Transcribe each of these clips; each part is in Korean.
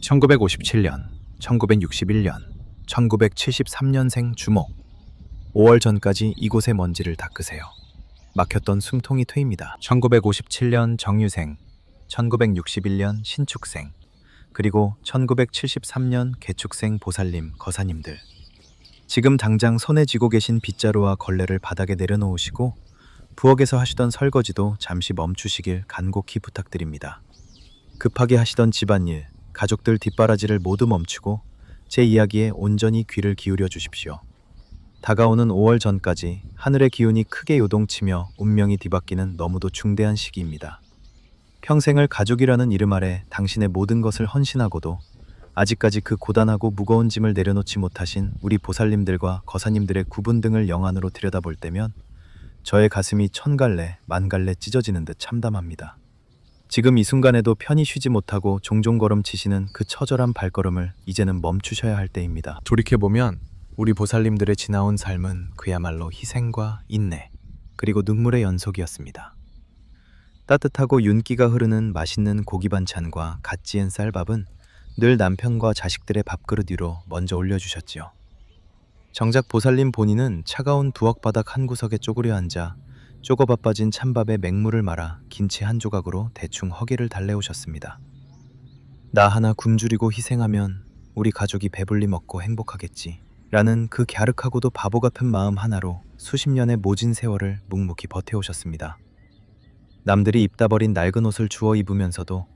1957년, 1961년, 1973년생 주목. 5월 전까지 이곳의 먼지를 닦으세요. 막혔던 숨통이 트입니다. 1957년 정유생, 1961년 신축생, 그리고 1973년 개축생 보살님, 거사님들. 지금 당장 손에 쥐고 계신 빗자루와 걸레를 바닥에 내려놓으시고 부엌에서 하시던 설거지도 잠시 멈추시길 간곡히 부탁드립니다. 급하게 하시던 집안일, 가족들 뒷바라지를 모두 멈추고 제 이야기에 온전히 귀를 기울여 주십시오. 다가오는 5월 전까지 하늘의 기운이 크게 요동치며 운명이 뒤바뀌는 너무도 중대한 시기입니다. 평생을 가족이라는 이름 아래 당신의 모든 것을 헌신하고도 아직까지 그 고단하고 무거운 짐을 내려놓지 못하신 우리 보살님들과 거사님들의 구분 등을 영안으로 들여다볼 때면 저의 가슴이 천갈래 만갈래 찢어지는 듯 참담합니다. 지금 이 순간에도 편히 쉬지 못하고 종종 걸음치시는 그 처절한 발걸음을 이제는 멈추셔야 할 때입니다. 돌이켜보면 우리 보살님들의 지나온 삶은 그야말로 희생과 인내, 그리고 눈물의 연속이었습니다. 따뜻하고 윤기가 흐르는 맛있는 고기 반찬과 갓 지은 쌀밥은 늘 남편과 자식들의 밥그릇 위로 먼저 올려주셨지요. 정작 보살님 본인은 차가운 두엌바닥 한 구석에 쪼그려 앉아 쪼거바빠진 찬밥에 맹물을 말아 김치 한 조각으로 대충 허기를 달래오셨습니다. 나 하나 굶주리고 희생하면 우리 가족이 배불리 먹고 행복하겠지 라는 그 갸륵하고도 바보 같은 마음 하나로 수십 년의 모진 세월을 묵묵히 버텨오셨습니다. 남들이 입다 버린 낡은 옷을 주워 입으면서도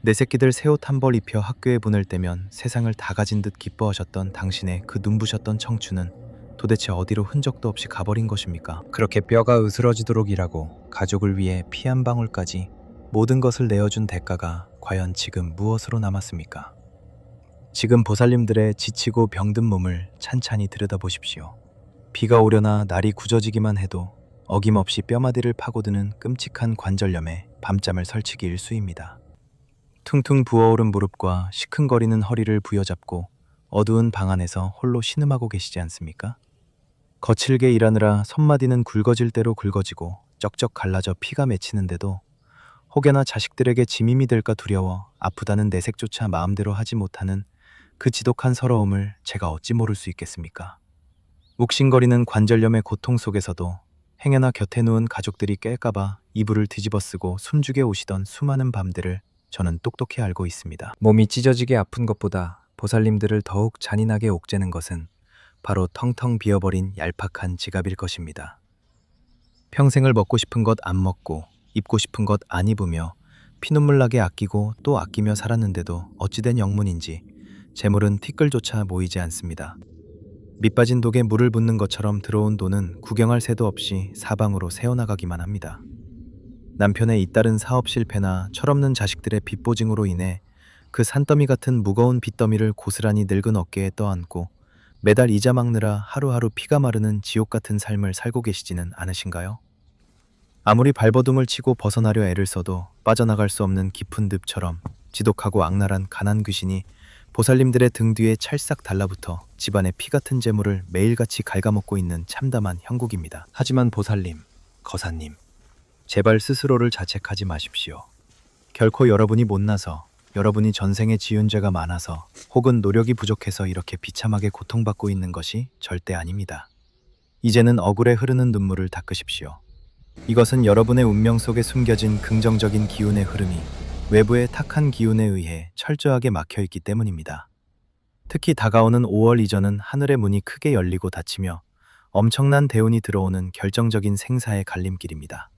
내 새끼들 새 옷 한 벌 입혀 학교에 보낼 때면 세상을 다 가진 듯 기뻐하셨던 당신의 그 눈부셨던 청춘은 도대체 어디로 흔적도 없이 가버린 것입니까? 그렇게 뼈가 으스러지도록 일하고 가족을 위해 피 한 방울까지 모든 것을 내어준 대가가 과연 지금 무엇으로 남았습니까? 지금 보살님들의 지치고 병든 몸을 찬찬히 들여다보십시오. 비가 오려나 날이 굳어지기만 해도 어김없이 뼈마디를 파고드는 끔찍한 관절염에 밤잠을 설치기 일쑤입니다. 퉁퉁 부어오른 무릎과 시큰거리는 허리를 부여잡고 어두운 방 안에서 홀로 신음하고 계시지 않습니까? 거칠게 일하느라 손마디는 굵어질 대로 굵어지고 쩍쩍 갈라져 피가 맺히는데도 혹여나 자식들에게 짐임이 될까 두려워 아프다는 내색조차 마음대로 하지 못하는 그 지독한 서러움을 제가 어찌 모를 수 있겠습니까? 욱신거리는 관절염의 고통 속에서도 행여나 곁에 누운 가족들이 깰까봐 이불을 뒤집어쓰고 숨죽여 오시던 수많은 밤들을 저는 똑똑히 알고 있습니다. 몸이 찢어지게 아픈 것보다 보살님들을 더욱 잔인하게 옥죄는 것은 바로 텅텅 비어버린 얄팍한 지갑일 것입니다. 평생을 먹고 싶은 것 안 먹고 입고 싶은 것 안 입으며 피눈물 나게 아끼고 또 아끼며 살았는데도 어찌된 영문인지 재물은 티끌조차 모이지 않습니다. 밑빠진 독에 물을 붓는 것처럼 들어온 돈은 구경할 새도 없이 사방으로 새어나가기만 합니다. 남편의 잇따른 사업 실패나 철없는 자식들의 빚보증으로 인해 그 산더미 같은 무거운 빚더미를 고스란히 늙은 어깨에 떠안고 매달 이자 막느라 하루하루 피가 마르는 지옥 같은 삶을 살고 계시지는 않으신가요? 아무리 발버둥을 치고 벗어나려 애를 써도 빠져나갈 수 없는 깊은 늪처럼 지독하고 악랄한 가난 귀신이 보살님들의 등 뒤에 찰싹 달라붙어 집안의 피 같은 재물을 매일같이 갉아먹고 있는 참담한 형국입니다. 하지만 보살님, 거사님, 제발 스스로를 자책하지 마십시오. 결코 여러분이 못나서, 여러분이 전생에 지은 죄가 많아서 혹은 노력이 부족해서 이렇게 비참하게 고통받고 있는 것이 절대 아닙니다. 이제는 억울해 흐르는 눈물을 닦으십시오. 이것은 여러분의 운명 속에 숨겨진 긍정적인 기운의 흐름이 외부의 탁한 기운에 의해 철저하게 막혀있기 때문입니다. 특히 다가오는 5월 이전은 하늘의 문이 크게 열리고 닫히며 엄청난 대운이 들어오는 결정적인 생사의 갈림길입니다.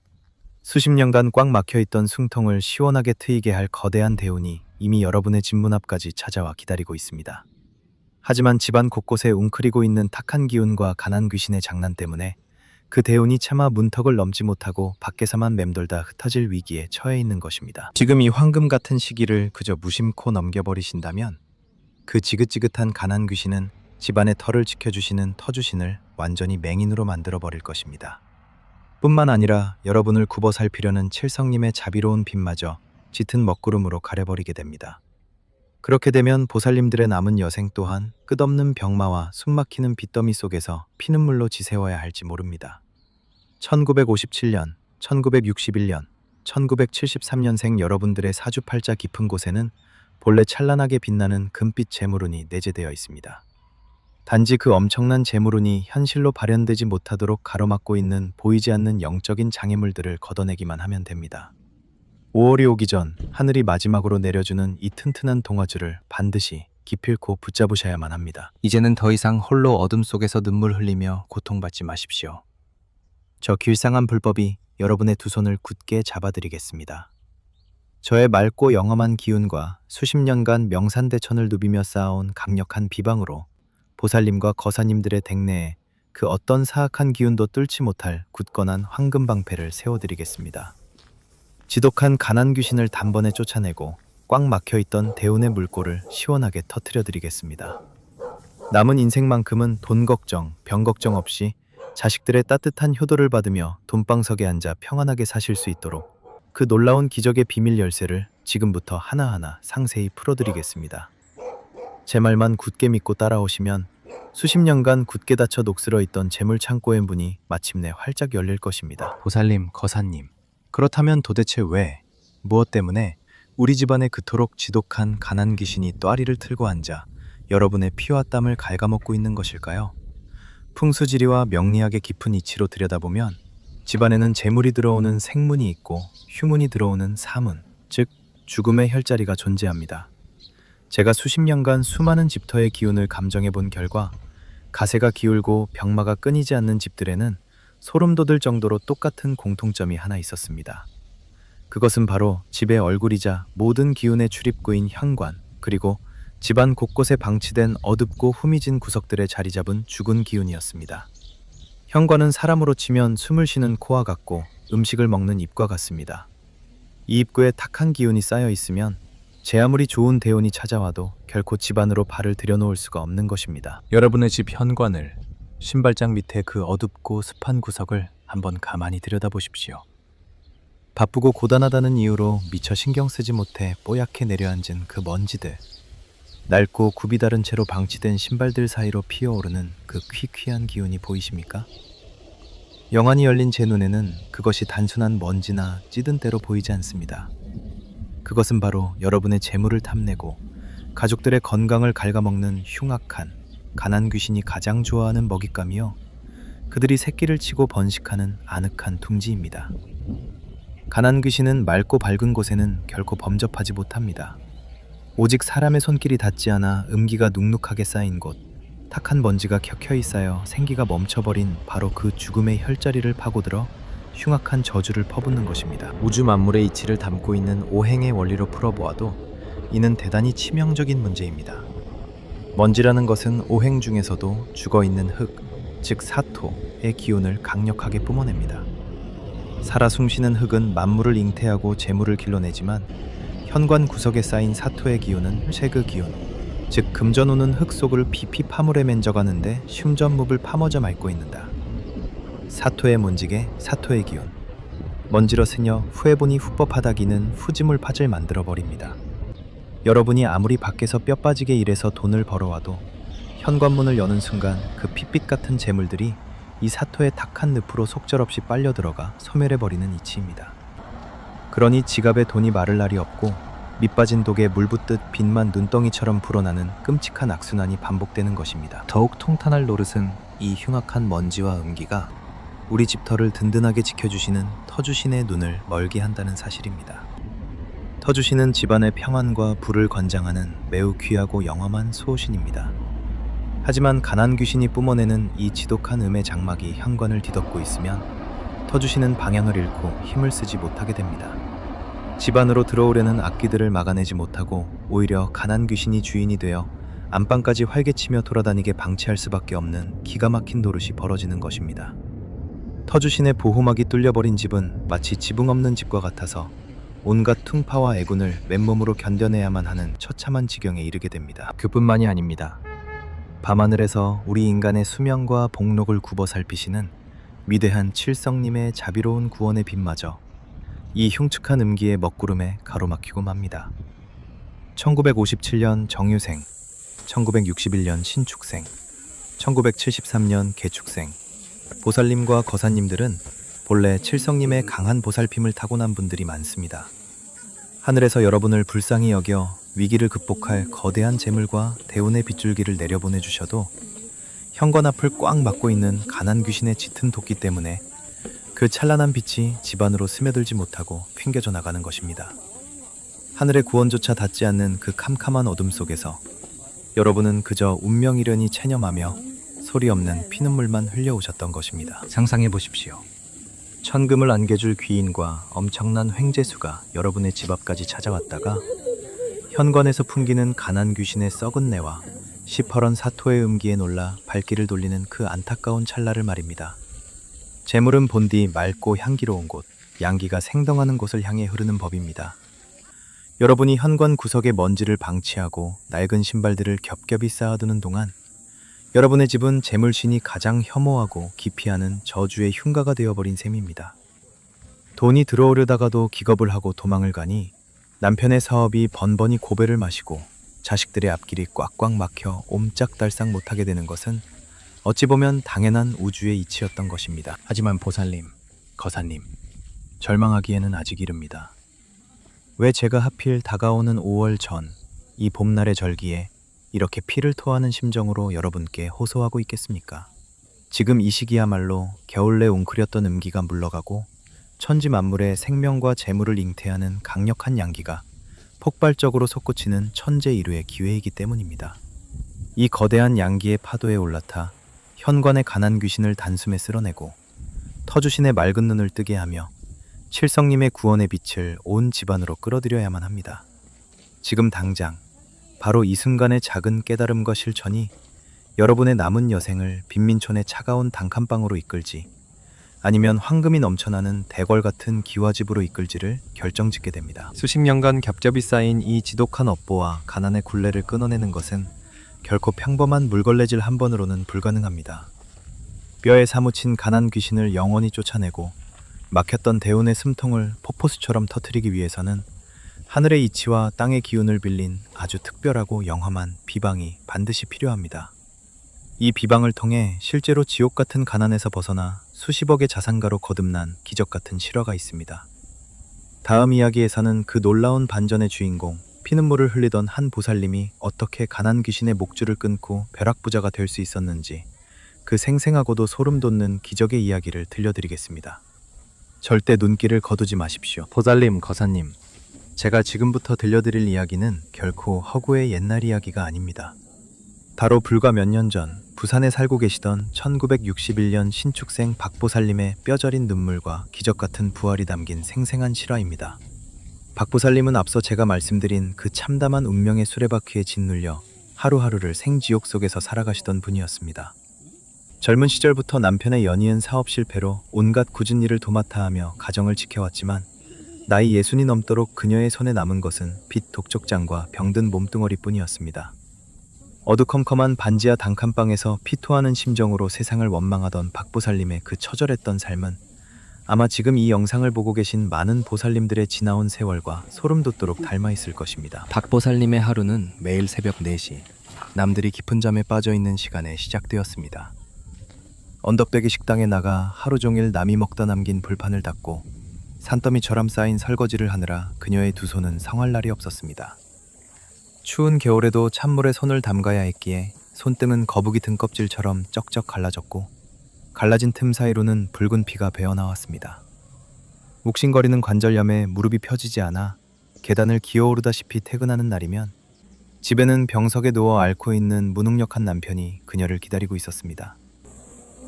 수십 년간 꽉 막혀있던 숨통을 시원하게 트이게 할 거대한 대운이 이미 여러분의 집 문 앞까지 찾아와 기다리고 있습니다. 하지만 집안 곳곳에 웅크리고 있는 탁한 기운과 가난 귀신의 장난 때문에 그 대운이 차마 문턱을 넘지 못하고 밖에서만 맴돌다 흩어질 위기에 처해 있는 것입니다. 지금 이 황금 같은 시기를 그저 무심코 넘겨버리신다면 그 지긋지긋한 가난 귀신은 집안의 터를 지켜주시는 터주신을 완전히 맹인으로 만들어버릴 것입니다. 뿐만 아니라 여러분을 굽어 살피려는 칠성님의 자비로운 빛마저 짙은 먹구름으로 가려버리게 됩니다. 그렇게 되면 보살님들의 남은 여생 또한 끝없는 병마와 숨막히는 빚더미 속에서 피눈물로 지새워야 할지 모릅니다. 1957년, 1961년, 1973년생 여러분들의 사주팔자 깊은 곳에는 본래 찬란하게 빛나는 금빛 재물운이 내재되어 있습니다. 단지 그 엄청난 재물운이 현실로 발현되지 못하도록 가로막고 있는 보이지 않는 영적인 장애물들을 걷어내기만 하면 됩니다. 5월이 오기 전 하늘이 마지막으로 내려주는 이 튼튼한 동화줄을 반드시 기필코 붙잡으셔야만 합니다. 이제는 더 이상 홀로 어둠 속에서 눈물 흘리며 고통받지 마십시오. 저 길상한 불법이 여러분의 두 손을 굳게 잡아드리겠습니다. 저의 맑고 영험한 기운과 수십 년간 명산대천을 누비며 쌓아온 강력한 비방으로 보살님과 거사님들의 댕내에 그 어떤 사악한 기운도 뚫지 못할 굳건한 황금방패를 세워드리겠습니다. 지독한 가난 귀신을 단번에 쫓아내고 꽉 막혀있던 대운의 물꼬를 시원하게 터트려드리겠습니다. 남은 인생만큼은 돈 걱정, 병 걱정 없이 자식들의 따뜻한 효도를 받으며 돈방석에 앉아 평안하게 사실 수 있도록 그 놀라운 기적의 비밀 열쇠를 지금부터 하나하나 상세히 풀어드리겠습니다. 제 말만 굳게 믿고 따라오시면 수십 년간 굳게 닫혀 녹슬어 있던 재물 창고의 문이 마침내 활짝 열릴 것입니다. 보살님, 거사님, 그렇다면 도대체 왜, 무엇 때문에 우리 집안에 그토록 지독한 가난 귀신이 또아리를 틀고 앉아 여러분의 피와 땀을 갉아먹고 있는 것일까요? 풍수지리와 명리학의 깊은 이치로 들여다보면 집안에는 재물이 들어오는 생문이 있고 휴문이 들어오는 사문, 즉 죽음의 혈자리가 존재합니다. 제가 수십 년간 수많은 집터의 기운을 감정해 본 결과 가세가 기울고 병마가 끊이지 않는 집들에는 소름 돋을 정도로 똑같은 공통점이 하나 있었습니다. 그것은 바로 집의 얼굴이자 모든 기운의 출입구인 현관, 그리고 집안 곳곳에 방치된 어둡고 후미진 구석들에 자리 잡은 죽은 기운이었습니다. 현관은 사람으로 치면 숨을 쉬는 코와 같고 음식을 먹는 입과 같습니다. 이 입구에 탁한 기운이 쌓여 있으면 제 아무리 좋은 대운이 찾아와도 결코 집 안으로 발을 들여놓을 수가 없는 것입니다. 여러분의 집 현관을, 신발장 밑에 그 어둡고 습한 구석을 한번 가만히 들여다보십시오. 바쁘고 고단하다는 이유로 미처 신경 쓰지 못해 뽀얗게 내려앉은 그 먼지들, 낡고 굽이 다른 채로 방치된 신발들 사이로 피어오르는 그 퀴퀴한 기운이 보이십니까? 영안이 열린 제 눈에는 그것이 단순한 먼지나 찌든 때로 보이지 않습니다. 그것은 바로 여러분의 재물을 탐내고 가족들의 건강을 갉아먹는 흉악한 가난 귀신이 가장 좋아하는 먹잇감이요, 그들이 새끼를 치고 번식하는 아늑한 둥지입니다. 가난 귀신은 맑고 밝은 곳에는 결코 범접하지 못합니다. 오직 사람의 손길이 닿지 않아 음기가 눅눅하게 쌓인 곳, 탁한 먼지가 켜켜이 쌓여 생기가 멈춰버린 바로 그 죽음의 혈자리를 파고들어 흉악한 저주를 퍼붓는 것입니다. 우주 만물의 이치를 담고 있는 오행의 원리로 풀어보아도 이는 대단히 치명적인 문제입니다. 먼지라는 것은 오행 중에서도 죽어있는 흙, 즉 사토의 기운을 강력하게 뿜어냅니다. 살아 숨쉬는 흙은 만물을 잉태하고 재물을 길러내지만 현관 구석에 쌓인 사토의 기운은 쇠그 기운, 즉 금전운은 흙 속을 피피 파물에 맨져가는데 흉전묵을 파머져 앓고 있는다. 사토의 문지개, 사토의 기운. 먼지러 스녀 후해보니 후법하다기는 후지물 팥을 만들어버립니다. 여러분이 아무리 밖에서 뼈 빠지게 일해서 돈을 벌어와도 현관문을 여는 순간 그 핏빛 같은 재물들이 이 사토의 탁한 늪으로 속절없이 빨려들어가 소멸해버리는 이치입니다. 그러니 지갑에 돈이 마를 날이 없고 밑빠진 독에 물 붓듯 빛만 눈덩이처럼 불어나는 끔찍한 악순환이 반복되는 것입니다. 더욱 통탄할 노릇은 이 흉악한 먼지와 음기가 우리 집터를 든든하게 지켜주시는 터주신의 눈을 멀게 한다는 사실입니다. 터주신은 집안의 평안과 부를 권장하는 매우 귀하고 영험한 수호신입니다. 하지만 가난 귀신이 뿜어내는 이 지독한 음의 장막이 현관을 뒤덮고 있으면 터주신은 방향을 잃고 힘을 쓰지 못하게 됩니다. 집 안으로 들어오려는 악기들을 막아내지 못하고 오히려 가난 귀신이 주인이 되어 안방까지 활개치며 돌아다니게 방치할 수밖에 없는 기가 막힌 노릇이 벌어지는 것입니다. 터주신의 보호막이 뚫려버린 집은 마치 지붕 없는 집과 같아서 온갖 퉁파와 애군을 맨몸으로 견뎌내야만 하는 처참한 지경에 이르게 됩니다. 그뿐만이 아닙니다. 밤하늘에서 우리 인간의 수명과 복록을 굽어 살피시는 위대한 칠성님의 자비로운 구원의 빛마저 이 흉측한 음기의 먹구름에 가로막히고 맙니다. 1957년 정유생, 1961년 신축생, 1973년 개축생, 보살님과 거사님들은 본래 칠성님의 강한 보살핌을 타고난 분들이 많습니다. 하늘에서 여러분을 불쌍히 여겨 위기를 극복할 거대한 재물과 대운의 빗줄기를 내려보내주셔도 현관 앞을 꽉 막고 있는 가난 귀신의 짙은 도끼 때문에 그 찬란한 빛이 집안으로 스며들지 못하고 튕겨져 나가는 것입니다. 하늘의 구원조차 닿지 않는 그 캄캄한 어둠 속에서 여러분은 그저 운명이려니 체념하며 소리 없는 피눈물만 흘려오셨던 것입니다. 상상해 보십시오. 천금을 안겨줄 귀인과 엄청난 횡재수가 여러분의 집 앞까지 찾아왔다가 현관에서 풍기는 가난 귀신의 썩은 내와 시퍼런 사토의 음기에 놀라 발길을 돌리는 그 안타까운 찰나를 말입니다. 재물은 본디 맑고 향기로운 곳, 양기가 생동하는 곳을 향해 흐르는 법입니다. 여러분이 현관 구석의 먼지를 방치하고 낡은 신발들을 겹겹이 쌓아두는 동안 여러분의 집은 재물신이 가장 혐오하고 기피하는 저주의 흉가가 되어버린 셈입니다. 돈이 들어오려다가도 기겁을 하고 도망을 가니 남편의 사업이 번번이 고배를 마시고 자식들의 앞길이 꽉꽉 막혀 옴짝달싹 못하게 되는 것은 어찌 보면 당연한 우주의 이치였던 것입니다. 하지만 보살님, 거사님, 절망하기에는 아직 이릅니다. 왜 제가 하필 다가오는 5월 전 이 봄날의 절기에 이렇게 피를 토하는 심정으로 여러분께 호소하고 있겠습니까? 지금 이 시기야말로 겨울 내 웅크렸던 음기가 물러가고 천지 만물의 생명과 재물을 잉태하는 강력한 양기가 폭발적으로 솟구치는 천재일우의 기회이기 때문입니다. 이 거대한 양기의 파도에 올라타 현관의 가난 귀신을 단숨에 쓸어내고 터주신의 맑은 눈을 뜨게 하며 칠성님의 구원의 빛을 온 집안으로 끌어들여야만 합니다. 지금 당장 바로 이 순간의 작은 깨달음과 실천이 여러분의 남은 여생을 빈민촌의 차가운 단칸방으로 이끌지 아니면 황금이 넘쳐나는 대궐 같은 기와집으로 이끌지를 결정짓게 됩니다. 수십 년간 겹겹이 쌓인 이 지독한 업보와 가난의 굴레를 끊어내는 것은 결코 평범한 물걸레질 한 번으로는 불가능합니다. 뼈에 사무친 가난 귀신을 영원히 쫓아내고 막혔던 대운의 숨통을 폭포수처럼 터뜨리기 위해서는 하늘의 이치와 땅의 기운을 빌린 아주 특별하고 영험한 비방이 반드시 필요합니다. 이 비방을 통해 실제로 지옥 같은 가난에서 벗어나 수십억의 자산가로 거듭난 기적 같은 실화가 있습니다. 다음 이야기에서는 그 놀라운 반전의 주인공, 피눈물을 흘리던 한 보살님이 어떻게 가난 귀신의 목줄을 끊고 벼락부자가 될 수 있었는지 그 생생하고도 소름 돋는 기적의 이야기를 들려드리겠습니다. 절대 눈길을 거두지 마십시오. 보살님, 거사님, 제가 지금부터 들려드릴 이야기는 결코 허구의 옛날 이야기가 아닙니다. 바로 불과 몇 년 전 부산에 살고 계시던 1961년 신축생 박보살님의 뼈저린 눈물과 기적 같은 부활이 담긴 생생한 실화입니다. 박보살님은 앞서 제가 말씀드린 그 참담한 운명의 수레바퀴에 짓눌려 하루하루를 생지옥 속에서 살아가시던 분이었습니다. 젊은 시절부터 남편의 연이은 사업 실패로 온갖 굳은 일을 도맡아 하며 가정을 지켜왔지만 나이 60이 넘도록 그녀의 손에 남은 것은 빚 독촉장과 병든 몸뚱어리뿐이었습니다. 어두컴컴한 반지하 단칸방에서 피토하는 심정으로 세상을 원망하던 박보살님의 그 처절했던 삶은 아마 지금 이 영상을 보고 계신 많은 보살님들의 지나온 세월과 소름 돋도록 닮아있을 것입니다. 박보살님의 하루는 매일 새벽 4시, 남들이 깊은 잠에 빠져있는 시간에 시작되었습니다. 언덕배기 식당에 나가 하루 종일 남이 먹다 남긴 불판을 닦고 산더미처럼 쌓인 설거지를 하느라 그녀의 두 손은 성할 날이 없었습니다. 추운 겨울에도 찬물에 손을 담가야 했기에 손등은 거북이 등껍질처럼 쩍쩍 갈라졌고 갈라진 틈 사이로는 붉은 피가 배어나왔습니다. 욱신거리는 관절염에 무릎이 펴지지 않아 계단을 기어오르다시피 퇴근하는 날이면 집에는 병석에 누워 앓고 있는 무능력한 남편이 그녀를 기다리고 있었습니다.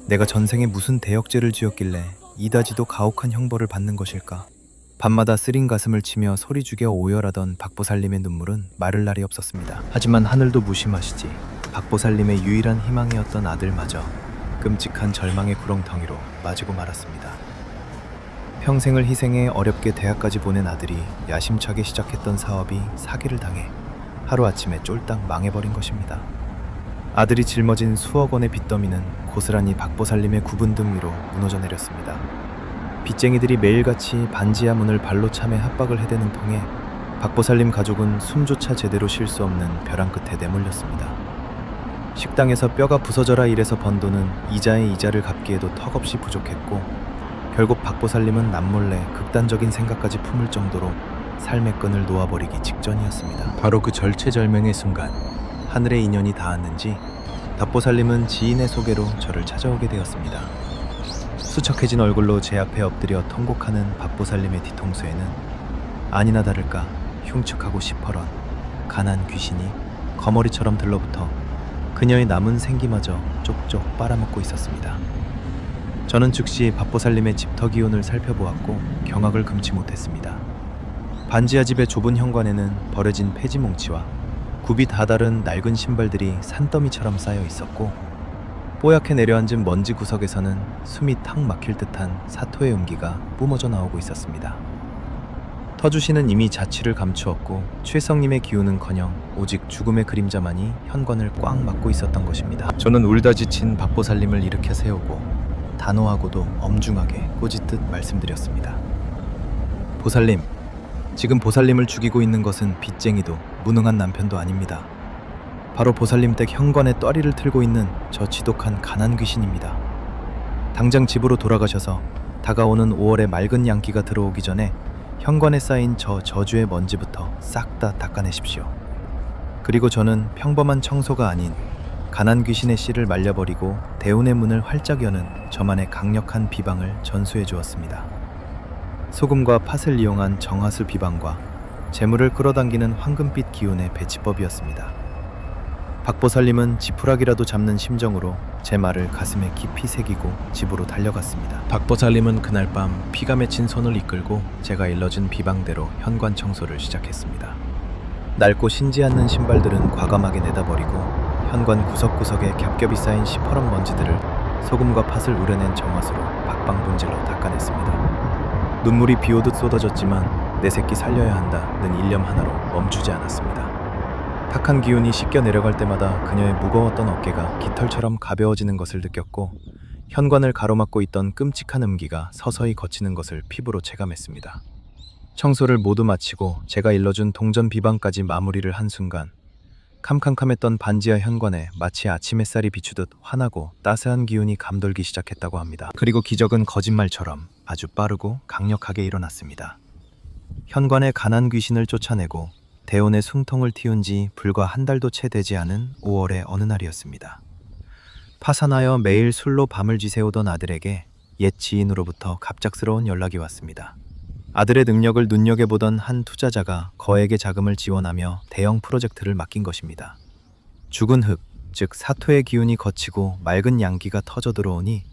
내가 전생에 무슨 대역죄를 지었길래 이다지도 가혹한 형벌을 받는 것일까? 밤마다 쓰린 가슴을 치며 소리 죽여 오열하던 박보살님의 눈물은 마를 날이 없었습니다. 하지만 하늘도 무심하시지 박보살님의 유일한 희망이었던 아들마저 끔찍한 절망의 구렁텅이로 빠지고 말았습니다. 평생을 희생해 어렵게 대학까지 보낸 아들이 야심차게 시작했던 사업이 사기를 당해 하루아침에 쫄딱 망해버린 것입니다. 아들이 짊어진 수억 원의 빚더미는 고스란히 박보살님의 굽은 등 위로 무너져 내렸습니다. 빚쟁이들이 매일같이 반지하 문을 발로 차매 합박을 해대는 통에 박보살님 가족은 숨조차 제대로 쉴 수 없는 벼랑 끝에 내몰렸습니다. 식당에서 뼈가 부서져라 일해서 번 돈은 이자의 이자를 갚기에도 턱없이 부족했고 결국 박보살님은 남몰래 극단적인 생각까지 품을 정도로 삶의 끈을 놓아버리기 직전이었습니다. 바로 그 절체절명의 순간 하늘의 인연이 닿았는지 밥보살님은 지인의 소개로 저를 찾아오게 되었습니다. 수척해진 얼굴로 제 앞에 엎드려 통곡하는 밥보살님의 뒤통수에는 아니나 다를까 흉측하고 시퍼런 가난 귀신이 거머리처럼 들러붙어 그녀의 남은 생기마저 쪽쪽 빨아먹고 있었습니다. 저는 즉시 밥보살님의 집터 기운을 살펴보았고 경악을 금치 못했습니다. 반지하 집의 좁은 현관에는 버려진 폐지 뭉치와 굽이 다 다른 낡은 신발들이 산더미처럼 쌓여 있었고, 뽀얗게 내려앉은 먼지 구석에서는 숨이 탁 막힐 듯한 사토의 음기가 뿜어져 나오고 있었습니다. 터주씨는 이미 자취를 감추었고 최성님의 기운은커녕 오직 죽음의 그림자만이 현관을 꽉 막고 있었던 것입니다. 저는 울다 지친 밥보살님을 일으켜 세우고 단호하고도 엄중하게 꼬짓듯 말씀드렸습니다. 보살님, 지금 보살님을 죽이고 있는 것은 빚쟁이도 무능한 남편도 아닙니다. 바로 보살님 댁 현관에 떠리를 틀고 있는 저 지독한 가난 귀신입니다. 당장 집으로 돌아가셔서 다가오는 5월의 맑은 양기가 들어오기 전에 현관에 쌓인 저 저주의 먼지부터 싹 다 닦아내십시오. 그리고 저는 평범한 청소가 아닌 가난 귀신의 씨를 말려버리고 대운의 문을 활짝 여는 저만의 강력한 비방을 전수해 주었습니다. 소금과 팥을 이용한 정화수 비방과 재물을 끌어당기는 황금빛 기운의 배치법이었습니다. 박보살님은 지푸라기라도 잡는 심정으로 제 말을 가슴에 깊이 새기고 집으로 달려갔습니다. 박보살님은 그날 밤 피가 맺힌 손을 이끌고 제가 일러준 비방대로 현관 청소를 시작했습니다. 낡고 신지 않는 신발들은 과감하게 내다버리고 현관 구석구석에 겹겹이 쌓인 시퍼런 먼지들을 소금과 팥을 우려낸 정화수로 박방분질로 닦아냈습니다. 눈물이 비오듯 쏟아졌지만 내 새끼 살려야 한다는 일념 하나로 멈추지 않았습니다. 탁한 기운이 씻겨 내려갈 때마다 그녀의 무거웠던 어깨가 깃털처럼 가벼워지는 것을 느꼈고 현관을 가로막고 있던 끔찍한 음기가 서서히 거치는 것을 피부로 체감했습니다. 청소를 모두 마치고 제가 일러준 동전 비방까지 마무리를 한 순간 캄캄했던 반지하 현관에 마치 아침 햇살이 비추듯 환하고 따스한 기운이 감돌기 시작했다고 합니다. 그리고 기적은 거짓말처럼 아주 빠르고 강력하게 일어났습니다. 현관의 가난 귀신을 쫓아내고 대운의 숨통을 틔운 지 불과 한 달도 채 되지 않은 5월의 어느 날이었습니다. 파산하여 매일 술로 밤을 지새우던 아들에게 옛 지인으로부터 갑작스러운 연락이 왔습니다. 아들의 능력을 눈여겨보던 한 투자자가 거액의 자금을 지원하며 대형 프로젝트를 맡긴 것입니다. 죽은 흙, 즉 사토의 기운이 거치고 맑은 양기가 터져 들어오니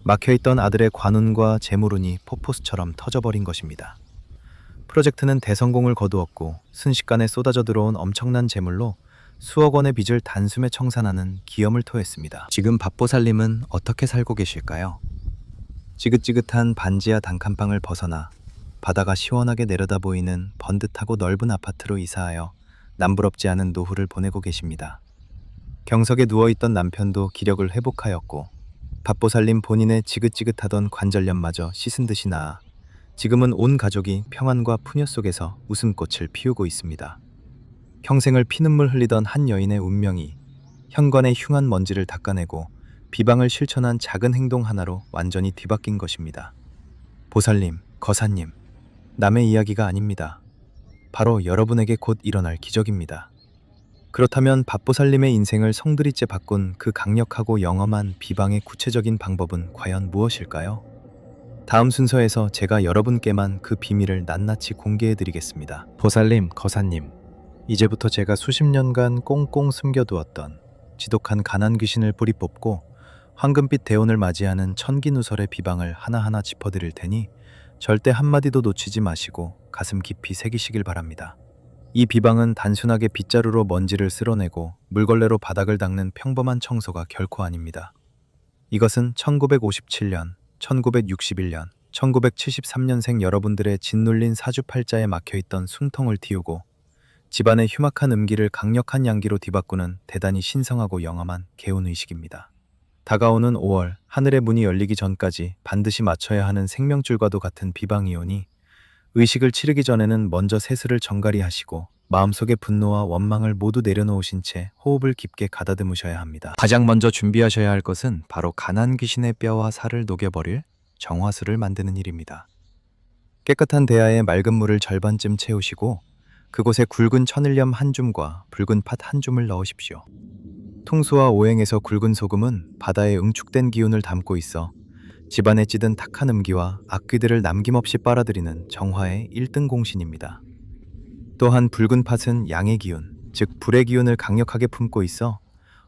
막혀있던 아들의 관운과 재물운이 폭포수처럼 터져버린 것입니다. 프로젝트는 대성공을 거두었고 순식간에 쏟아져 들어온 엄청난 재물로 수억 원의 빚을 단숨에 청산하는 기염을 토했습니다. 지금 밥보살님은 어떻게 살고 계실까요? 지긋지긋한 반지하 단칸방을 벗어나 바다가 시원하게 내려다 보이는 번듯하고 넓은 아파트로 이사하여 남부럽지 않은 노후를 보내고 계십니다. 경석에 누워있던 남편도 기력을 회복하였고 밥보살님 본인의 지긋지긋하던 관절염마저 씻은 듯이 나아 지금은 온 가족이 평안과 푸녀 속에서 웃음꽃을 피우고 있습니다. 평생을 피눈물 흘리던 한 여인의 운명이 현관의 흉한 먼지를 닦아내고 비방을 실천한 작은 행동 하나로 완전히 뒤바뀐 것입니다. 보살님, 거사님, 남의 이야기가 아닙니다. 바로 여러분에게 곧 일어날 기적입니다. 그렇다면 밥보살님의 인생을 송두리째 바꾼 그 강력하고 영험한 비방의 구체적인 방법은 과연 무엇일까요? 다음 순서에서 제가 여러분께만 그 비밀을 낱낱이 공개해드리겠습니다. 보살님, 거사님, 이제부터 제가 수십 년간 꽁꽁 숨겨두었던 지독한 가난 귀신을 뿌리 뽑고 황금빛 대운을 맞이하는 천기누설의 비방을 하나하나 짚어드릴 테니 절대 한마디도 놓치지 마시고 가슴 깊이 새기시길 바랍니다. 이 비방은 단순하게 빗자루로 먼지를 쓸어내고 물걸레로 바닥을 닦는 평범한 청소가 결코 아닙니다. 이것은 1957년, 1961년, 1973년생 여러분들의 짓눌린 사주팔자에 막혀있던 숨통을 틔우고 집안의 흉악한 음기를 강력한 양기로 뒤바꾸는 대단히 신성하고 영험한 개운의식입니다. 다가오는 5월, 하늘의 문이 열리기 전까지 반드시 맞춰야 하는 생명줄과도 같은 비방이오니 의식을 치르기 전에는 먼저 세수를 정갈히 하시고 마음속의 분노와 원망을 모두 내려놓으신 채 호흡을 깊게 가다듬으셔야 합니다. 가장 먼저 준비하셔야 할 것은 바로 가난 귀신의 뼈와 살을 녹여버릴 정화수를 만드는 일입니다. 깨끗한 대야에 맑은 물을 절반쯤 채우시고 그곳에 굵은 천일염 한 줌과 붉은 팥 한 줌을 넣으십시오. 통수와 오행에서 굵은 소금은 바다의 응축된 기운을 담고 있어 집안에 찌든 탁한 음기와 악귀들을 남김없이 빨아들이는 정화의 1등 공신입니다. 또한 붉은 팥은 양의 기운, 즉 불의 기운을 강력하게 품고 있어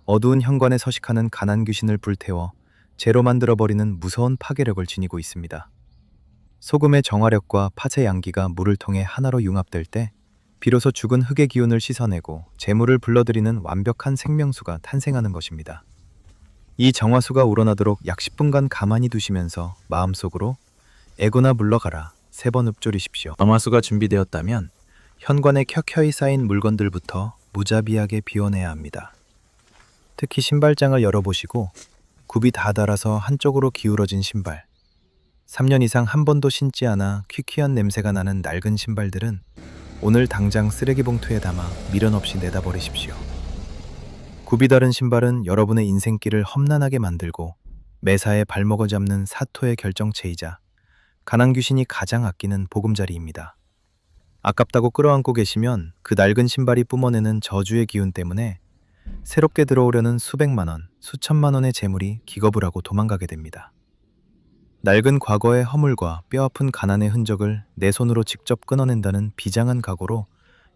어두운 현관에 서식하는 가난 귀신을 불태워 재로 만들어버리는 무서운 파괴력을 지니고 있습니다. 소금의 정화력과 팥의 양기가 물을 통해 하나로 융합될 때 비로소 죽은 흙의 기운을 씻어내고 재물을 불러들이는 완벽한 생명수가 탄생하는 것입니다. 이 정화수가 우러나도록 약 10분간 가만히 두시면서 마음속으로 애고나 물러가라 3번 읊조리십시오. 정화수가 준비되었다면 현관에 켜켜이 쌓인 물건들부터 무자비하게 비워내야 합니다. 특히 신발장을 열어보시고 굽이 다 닳아서 한쪽으로 기울어진 신발, 3년 이상 한 번도 신지 않아 퀴퀴한 냄새가 나는 낡은 신발들은 오늘 당장 쓰레기 봉투에 담아 미련 없이 내다버리십시오. 굽이 다른 신발은 여러분의 인생길을 험난하게 만들고 매사에 발목을 잡는 사토의 결정체이자 가난 귀신이 가장 아끼는 보금자리입니다. 아깝다고 끌어안고 계시면 그 낡은 신발이 뿜어내는 저주의 기운 때문에 새롭게 들어오려는 수백만 원, 수천만 원의 재물이 기겁을 하고 도망가게 됩니다. 낡은 과거의 허물과 뼈아픈 가난의 흔적을 내 손으로 직접 끊어낸다는 비장한 각오로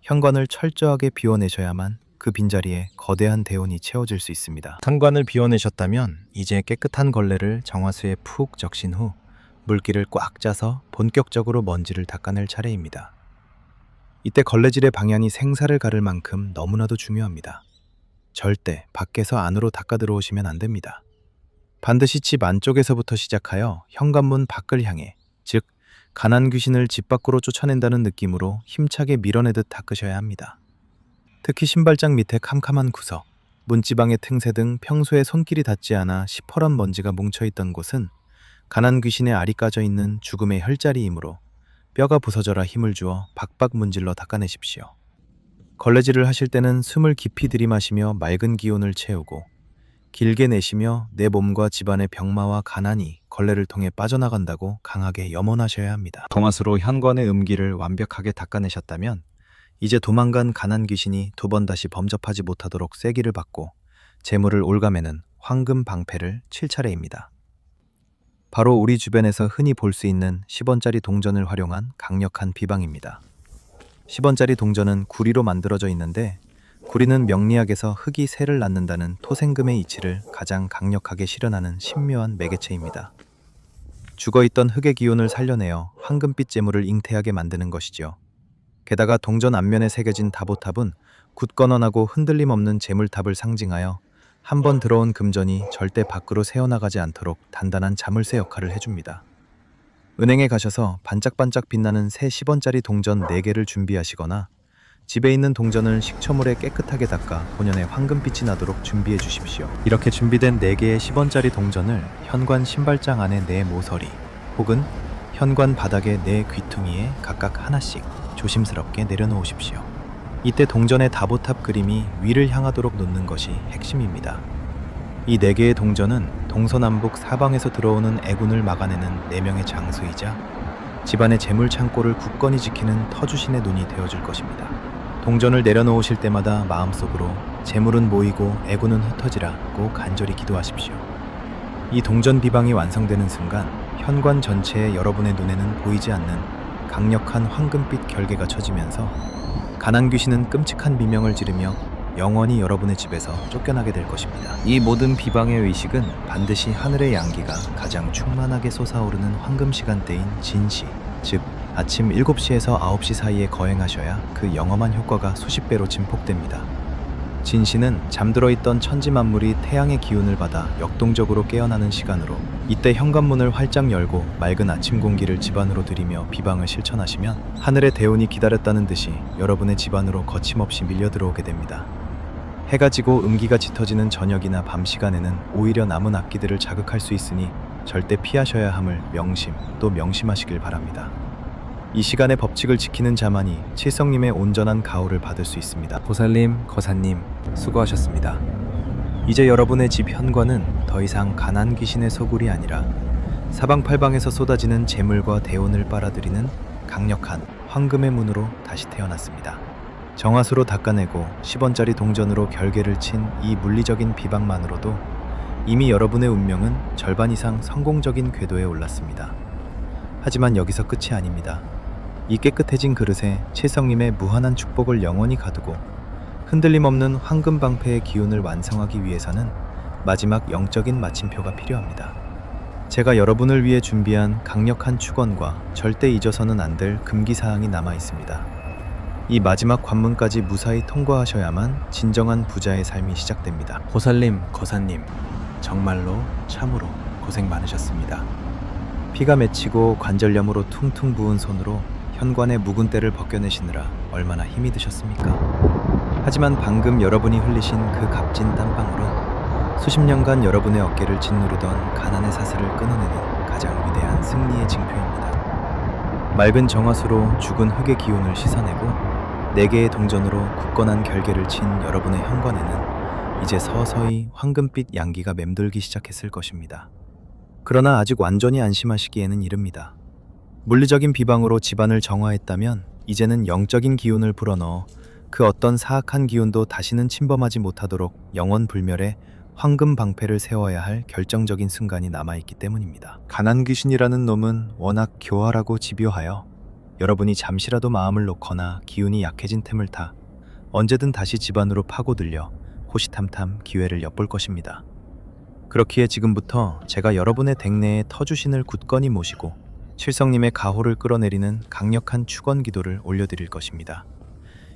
현관을 철저하게 비워내셔야만 그 빈자리에 거대한 대운이 채워질 수 있습니다. 현관을 비워내셨다면 이제 깨끗한 걸레를 정화수에 푹 적신 후 물기를 꽉 짜서 본격적으로 먼지를 닦아낼 차례입니다. 이때 걸레질의 방향이 생사를 가를 만큼 너무나도 중요합니다. 절대 밖에서 안으로 닦아 들어오시면 안 됩니다. 반드시 집 안쪽에서부터 시작하여 현관문 밖을 향해, 즉 가난 귀신을 집 밖으로 쫓아낸다는 느낌으로 힘차게 밀어내듯 닦으셔야 합니다. 특히 신발장 밑에 캄캄한 구석, 문지방의 틈새 등 평소에 손길이 닿지 않아 시퍼런 먼지가 뭉쳐있던 곳은 가난 귀신의 알이 까져 있는 죽음의 혈자리이므로 뼈가 부서져라 힘을 주어 박박 문질러 닦아내십시오. 걸레질을 하실 때는 숨을 깊이 들이마시며 맑은 기운을 채우고 길게 내쉬며 내 몸과 집안의 병마와 가난이 걸레를 통해 빠져나간다고 강하게 염원하셔야 합니다. 정화수로 현관의 음기를 완벽하게 닦아내셨다면 이제 도망간 가난 귀신이 2번 다시 범접하지 못하도록 쐐기를 받고 재물을 올가매는 황금 방패를 칠 차례입니다. 바로 우리 주변에서 흔히 볼 수 있는 10원짜리 동전을 활용한 강력한 비방입니다. 10원짜리 동전은 구리로 만들어져 있는데 구리는 명리학에서 흙이 새를 낳는다는 토생금의 이치를 가장 강력하게 실현하는 신묘한 매개체입니다. 죽어있던 흙의 기운을 살려내어 황금빛 재물을 잉태하게 만드는 것이죠. 게다가 동전 앞면에 새겨진 다보탑은 굳건하고 흔들림 없는 재물탑을 상징하여 한 번 들어온 금전이 절대 밖으로 새어나가지 않도록 단단한 자물쇠 역할을 해줍니다. 은행에 가셔서 반짝반짝 빛나는 새 10원짜리 동전 4개를 준비하시거나 집에 있는 동전을 식초물에 깨끗하게 닦아 본연의 황금빛이 나도록 준비해 주십시오. 이렇게 준비된 4개의 10원짜리 동전을 현관 신발장 안에 내 모서리 혹은 현관 바닥의 내 귀퉁이에 각각 하나씩 조심스럽게 내려놓으십시오. 이때 동전의 다보탑 그림이 위를 향하도록 놓는 것이 핵심입니다. 이 4개의 동전은 동서남북 사방에서 들어오는 애군을 막아내는 4명의 장수이자 집안의 재물 창고를 굳건히 지키는 터주신의 눈이 되어줄 것입니다. 동전을 내려놓으실 때마다 마음속으로 재물은 모이고 애군은 흩어지라고 간절히 기도하십시오. 이 동전 비방이 완성되는 순간 현관 전체에 여러분의 눈에는 보이지 않는 강력한 황금빛 결계가 쳐지면서 가난 귀신은 끔찍한 비명을 지르며 영원히 여러분의 집에서 쫓겨나게 될 것입니다. 이 모든 비방의 의식은 반드시 하늘의 양기가 가장 충만하게 솟아오르는 황금 시간대인 진시, 즉 아침 7시에서 9시 사이에 거행하셔야 그 영험한 효과가 수십 배로 증폭됩니다. 진시는 잠들어 있던 천지 만물이 태양의 기운을 받아 역동적으로 깨어나는 시간으로 이때 현관문을 활짝 열고 맑은 아침 공기를 집안으로 들이며 비방을 실천하시면 하늘의 대운이 기다렸다는 듯이 여러분의 집안으로 거침없이 밀려 들어오게 됩니다. 해가 지고 음기가 짙어지는 저녁이나 밤 시간에는 오히려 남은 악기들을 자극할 수 있으니 절대 피하셔야 함을 또 명심하시길 바랍니다. 이 시간의 법칙을 지키는 자만이 칠성님의 온전한 가호를 받을 수 있습니다. 보살님, 거사님, 수고하셨습니다. 이제 여러분의 집 현관은 더 이상 가난 귀신의 소굴이 아니라 사방팔방에서 쏟아지는 재물과 대운을 빨아들이는 강력한 황금의 문으로 다시 태어났습니다. 정화수로 닦아내고 10원짜리 동전으로 결계를 친 이 물리적인 비방만으로도 이미 여러분의 운명은 절반 이상 성공적인 궤도에 올랐습니다. 하지만 여기서 끝이 아닙니다. 이 깨끗해진 그릇에 칠성님의 무한한 축복을 영원히 가두고 흔들림 없는 황금 방패의 기운을 완성하기 위해서는 마지막 영적인 마침표가 필요합니다. 제가 여러분을 위해 준비한 강력한 축원과 절대 잊어서는 안 될 금기사항이 남아 있습니다. 이 마지막 관문까지 무사히 통과하셔야만 진정한 부자의 삶이 시작됩니다. 보살님, 거사님, 정말로 참으로 고생 많으셨습니다. 피가 맺히고 관절염으로 퉁퉁 부은 손으로 현관의 묵은 때를 벗겨내시느라 얼마나 힘이 드셨습니까? 하지만 방금 여러분이 흘리신 그 값진 땀방울은 수십 년간 여러분의 어깨를 짓누르던 가난의 사슬을 끊어내는 가장 위대한 승리의 징표입니다. 맑은 정화수로 죽은 흙의 기운을 씻어내고 4개의 동전으로 굳건한 결계를 친 여러분의 현관에는 이제 서서히 황금빛 양기가 맴돌기 시작했을 것입니다. 그러나 아직 완전히 안심하시기에는 이릅니다. 물리적인 비방으로 집안을 정화했다면 이제는 영적인 기운을 불어넣어 그 어떤 사악한 기운도 다시는 침범하지 못하도록 영원불멸의 황금 방패를 세워야 할 결정적인 순간이 남아있기 때문입니다. 가난 귀신이라는 놈은 워낙 교활하고 집요하여 여러분이 잠시라도 마음을 놓거나 기운이 약해진 틈을 타 언제든 다시 집안으로 파고들려 호시탐탐 기회를 엿볼 것입니다. 그렇기에 지금부터 제가 여러분의 댁내에 터주신을 굳건히 모시고 칠성님의 가호를 끌어내리는 강력한 축원 기도를 올려드릴 것입니다.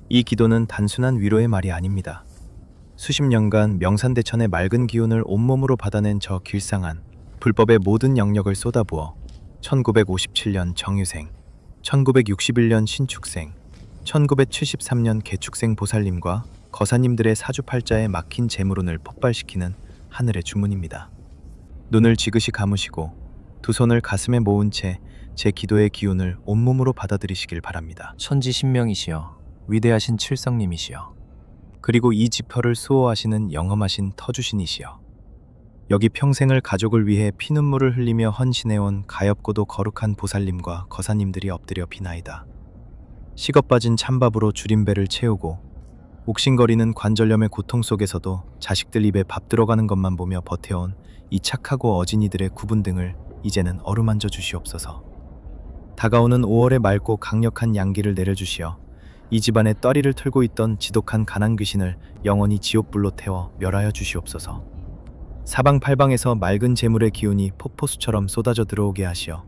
이 기도는 단순한 위로의 말이 아닙니다. 수십 년간 명산대천의 맑은 기운을 온몸으로 받아낸 저 길상한 불법의 모든 영역을 쏟아부어 1957년 정유생, 1961년 신축생, 1973년 개축생 보살님과 거사님들의 사주팔자에 막힌 재물운을 폭발시키는 하늘의 주문입니다. 눈을 지그시 감으시고 두 손을 가슴에 모은 채 제 기도의 기운을 온몸으로 받아들이시길 바랍니다. 천지신명이시여, 위대하신 칠성님이시여, 그리고 이 지퍼를 수호하시는 영험하신 터주신이시여, 여기 평생을 가족을 위해 피눈물을 흘리며 헌신해온 가엾고도 거룩한 보살님과 거사님들이 엎드려 비나이다. 식어빠진 찬밥으로 줄인 배를 채우고 옥신거리는 관절염의 고통 속에서도 자식들 입에 밥 들어가는 것만 보며 버텨온 이 착하고 어진이들의 구분 등을 이제는 어루만져 주시옵소서. 다가오는 5월의 맑고 강력한 양기를 내려주시어 이 집안에 떠리를 틀고 있던 지독한 가난 귀신을 영원히 지옥불로 태워 멸하여 주시옵소서. 사방팔방에서 맑은 재물의 기운이 폭포수처럼 쏟아져 들어오게 하시어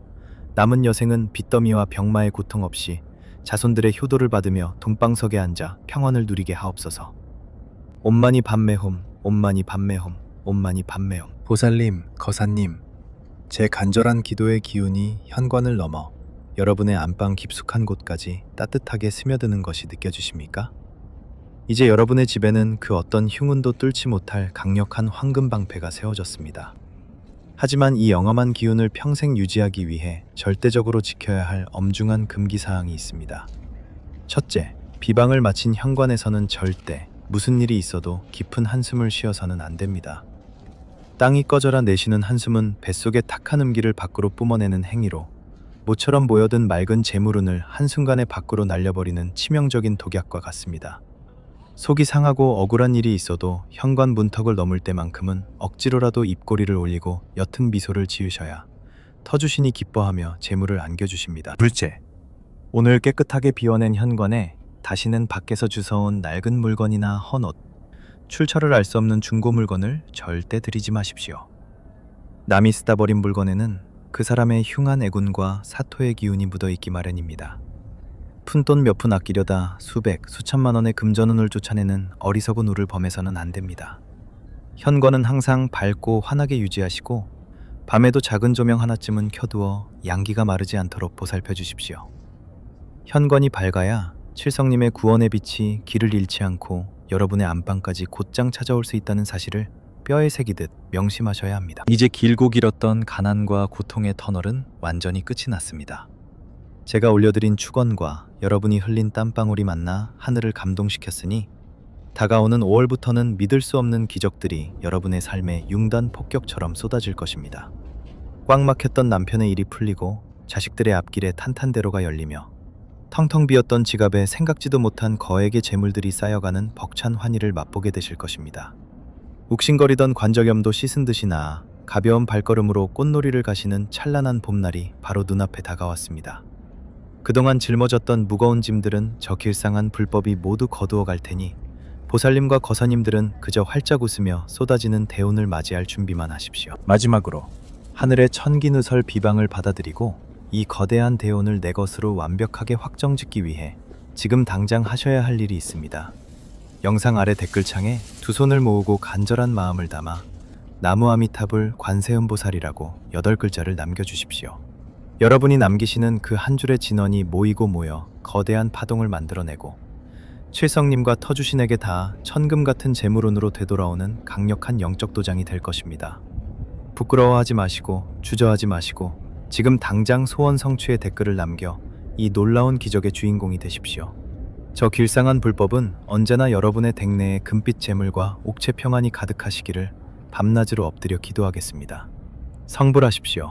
남은 여생은 빚더미와 병마의 고통 없이 자손들의 효도를 받으며 동방석에 앉아 평안을 누리게 하옵소서. 옴마니 밤매홈, 옴마니 밤매홈, 옴마니 밤매홈. 보살님, 거사님, 제 간절한 기도의 기운이 현관을 넘어 여러분의 안방 깊숙한 곳까지 따뜻하게 스며드는 것이 느껴지십니까? 이제 여러분의 집에는 그 어떤 흉운도 뚫지 못할 강력한 황금 방패가 세워졌습니다. 하지만 이 영험한 기운을 평생 유지하기 위해 절대적으로 지켜야 할 엄중한 금기사항이 있습니다. 첫째, 비방을 마친 현관에서는 절대 무슨 일이 있어도 깊은 한숨을 쉬어서는 안 됩니다. 땅이 꺼져라 내쉬는 한숨은 뱃속의 탁한 음기를 밖으로 뿜어내는 행위로 모처럼 모여든 맑은 재물운을 한순간에 밖으로 날려버리는 치명적인 독약과 같습니다. 속이 상하고 억울한 일이 있어도 현관 문턱을 넘을 때만큼은 억지로라도 입꼬리를 올리고 옅은 미소를 지으셔야 터주신이 기뻐하며 재물을 안겨주십니다. 둘째, 오늘 깨끗하게 비워낸 현관에 다시는 밖에서 주워온 낡은 물건이나 헌옷, 출처를 알 수 없는 중고 물건을 절대 들이지 마십시오. 남이 쓰다 버린 물건에는 그 사람의 흉한 애군과 사토의 기운이 묻어있기 마련입니다. 푼돈 몇 푼 아끼려다 수백, 수천만 원의 금전운을 쫓아내는 어리석은 우를 범해서는 안 됩니다. 현관은 항상 밝고 환하게 유지하시고 밤에도 작은 조명 하나쯤은 켜두어 양기가 마르지 않도록 보살펴 주십시오. 현관이 밝아야 칠성님의 구원의 빛이 길을 잃지 않고 여러분의 안방까지 곧장 찾아올 수 있다는 사실을 뼈에 새기듯 명심하셔야 합니다. 이제 길고 길었던 가난과 고통의 터널은 완전히 끝이 났습니다. 제가 올려드린 축원과 여러분이 흘린 땀방울이 만나 하늘을 감동시켰으니 다가오는 5월부터는 믿을 수 없는 기적들이 여러분의 삶에 융단 폭격처럼 쏟아질 것입니다. 꽉 막혔던 남편의 일이 풀리고 자식들의 앞길에 탄탄대로가 열리며 텅텅 비었던 지갑에 생각지도 못한 거액의 재물들이 쌓여가는 벅찬 환희를 맛보게 되실 것입니다. 욱신거리던 관절염도 씻은 듯이 나아 가벼운 발걸음으로 꽃놀이를 가시는 찬란한 봄날이 바로 눈앞에 다가왔습니다. 그동안 짊어졌던 무거운 짐들은 저 길상한 불법이 모두 거두어 갈 테니 보살님과 거사님들은 그저 활짝 웃으며 쏟아지는 대운을 맞이할 준비만 하십시오. 마지막으로 하늘의 천기누설 비방을 받아들이고 이 거대한 대운을 내 것으로 완벽하게 확정짓기 위해 지금 당장 하셔야 할 일이 있습니다. 영상 아래 댓글창에 두 손을 모으고 간절한 마음을 담아 나무아미타불 관세음보살이라고 8글자를 남겨주십시오. 여러분이 남기시는 그 한 줄의 진언이 모이고 모여 거대한 파동을 만들어내고 칠성님과 터주신에게 다 천금 같은 재물운으로 되돌아오는 강력한 영적 도장이 될 것입니다. 부끄러워하지 마시고 주저하지 마시고 지금 당장 소원 성취의 댓글을 남겨 이 놀라운 기적의 주인공이 되십시오. 저 길상한 불법은 언제나 여러분의 댁내에 금빛 재물과 옥체 평안이 가득하시기를 밤낮으로 엎드려 기도하겠습니다. 성불하십시오.